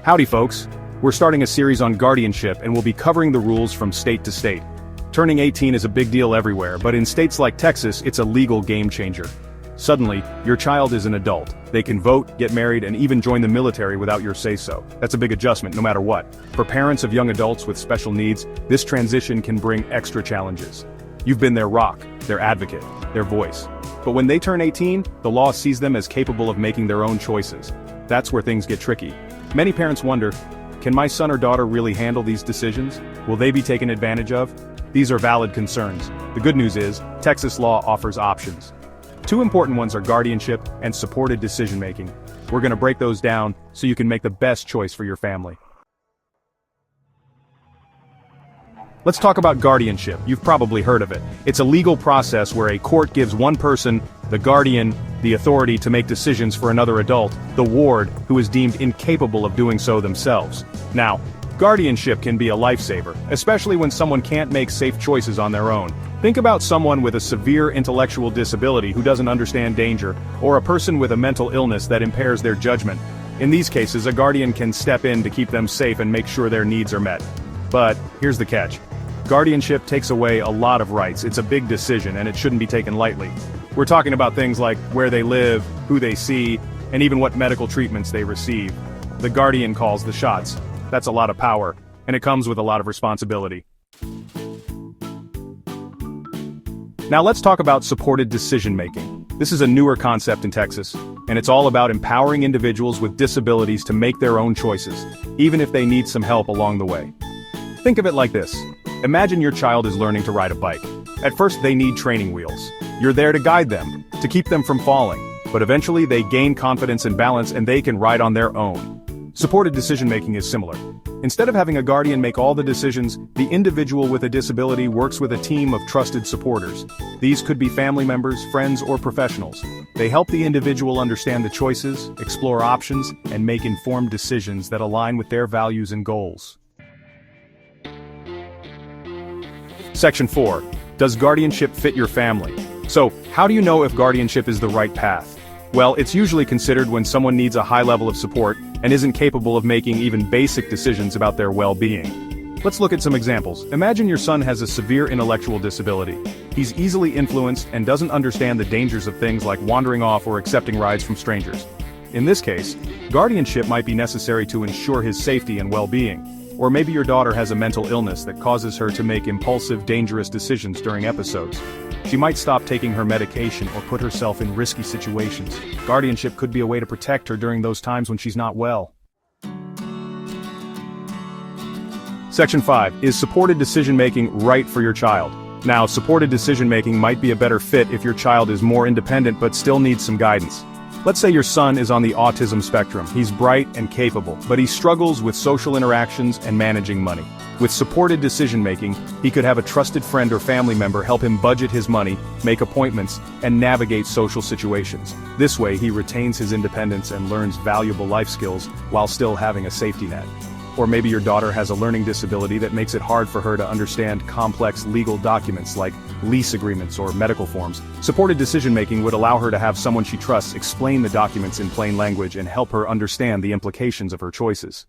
Howdy folks, we're starting a series on guardianship and we'll be covering the rules from state to state. Turning 18 is a big deal everywhere, but in states like Texas, it's a legal game changer. Suddenly, your child is an adult. They can vote, get married, and even join the military without your say-so. That's a big adjustment no matter what. For parents of young adults with special needs, this transition can bring extra challenges. You've been their rock, their advocate, their voice. But when they turn 18, the law sees them as capable of making their own choices. That's where things get tricky. Many parents wonder, can my son or daughter really handle these decisions? Will they be taken advantage of? These are valid concerns. The good news is, Texas law offers options. Two important ones are guardianship and supported decision-making. We're going to break those down so you can make the best choice for your family. Let's talk about guardianship. You've probably heard of it. It's a legal process where a court gives one person, the guardian, the authority to make decisions for another adult, the ward, who is deemed incapable of doing so themselves. Now, guardianship can be a lifesaver, especially when someone can't make safe choices on their own. Think about someone with a severe intellectual disability who doesn't understand danger, or a person with a mental illness that impairs their judgment. In these cases, a guardian can step in to keep them safe and make sure their needs are met. But here's the catch. Guardianship takes away a lot of rights. It's a big decision and it shouldn't be taken lightly. We're talking about things like where they live, who they see, and even what medical treatments they receive. The guardian calls the shots. That's a lot of power, and it comes with a lot of responsibility. Now let's talk about supported decision-making. This is a newer concept in Texas, and it's all about empowering individuals with disabilities to make their own choices, even if they need some help along the way. Think of it like this. Imagine your child is learning to ride a bike. At first they need training wheels. You're there to guide them, to keep them from falling, but eventually they gain confidence and balance and they can ride on their own. Supported decision-making is similar. Instead of having a guardian make all the decisions, the individual with a disability works with a team of trusted supporters. These could be family members, friends, or professionals. They help the individual understand the choices, explore options, and make informed decisions that align with their values and goals. Section 4. Does guardianship fit your family? So, how do you know if guardianship is the right path? Well, it's usually considered when someone needs a high level of support and isn't capable of making even basic decisions about their well-being. Let's look at some examples. Imagine your son has a severe intellectual disability. He's easily influenced and doesn't understand the dangers of things like wandering off or accepting rides from strangers. In this case, guardianship might be necessary to ensure his safety and well-being. Or maybe your daughter has a mental illness that causes her to make impulsive, dangerous decisions during episodes. She might stop taking her medication or put herself in risky situations. Guardianship could be a way to protect her during those times when she's not well. Section 5. Is supported decision-making right for your child? Now, supported decision-making might be a better fit if your child is more independent but still needs some guidance. Let's say your son is on the autism spectrum. He's bright and capable, but he struggles with social interactions and managing money. With supported decision-making, he could have a trusted friend or family member help him budget his money, make appointments, and navigate social situations. This way, he retains his independence and learns valuable life skills while still having a safety net. Or maybe your daughter has a learning disability that makes it hard for her to understand complex legal documents like lease agreements or medical forms. Supported decision-making would allow her to have someone she trusts explain the documents in plain language and help her understand the implications of her choices.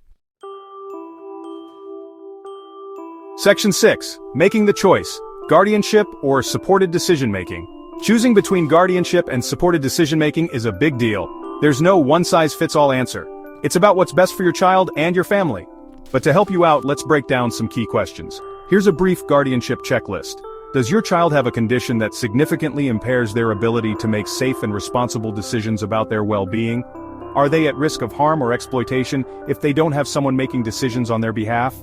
Section 6. Making the choice. Guardianship or supported decision-making. Choosing between guardianship and supported decision-making is a big deal. There's no one-size-fits-all answer. It's about what's best for your child and your family. But to help you out, let's break down some key questions. Here's a brief guardianship checklist. Does your child have a condition that significantly impairs their ability to make safe and responsible decisions about their well-being? Are they at risk of harm or exploitation if they don't have someone making decisions on their behalf?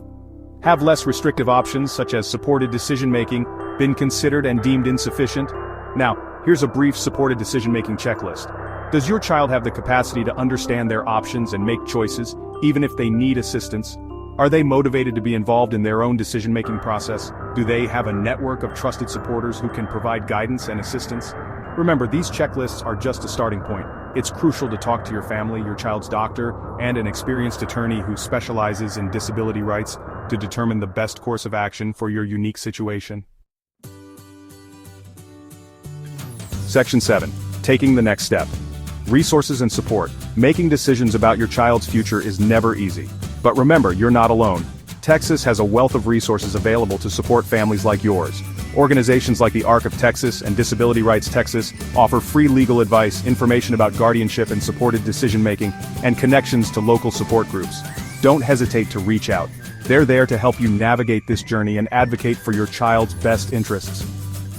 Have less restrictive options such as supported decision-making been considered and deemed insufficient? Now, here's a brief supported decision-making checklist. Does your child have the capacity to understand their options and make choices, even if they need assistance? Are they motivated to be involved in their own decision-making process? Do they have a network of trusted supporters who can provide guidance and assistance? Remember, these checklists are just a starting point. It's crucial to talk to your family, your child's doctor, and an experienced attorney who specializes in disability rights to determine the best course of action for your unique situation. Section 7. Taking the next step. Resources and support. Making decisions about your child's future is never easy. But remember, you're not alone. Texas has a wealth of resources available to support families like yours. Organizations like the ARC of Texas and Disability Rights Texas offer free legal advice, information about guardianship and supported decision-making, and connections to local support groups. Don't hesitate to reach out. They're there to help you navigate this journey and advocate for your child's best interests.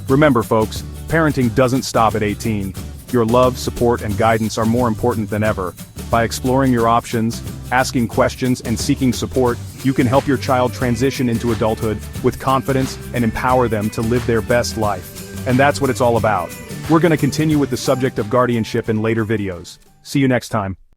Remember, folks, parenting doesn't stop at 18. Your love, support, and guidance are more important than ever. By exploring your options, asking questions, and seeking support, you can help your child transition into adulthood with confidence and empower them to live their best life. And that's what it's all about. We're going to continue with the subject of guardianship in later videos. See you next time.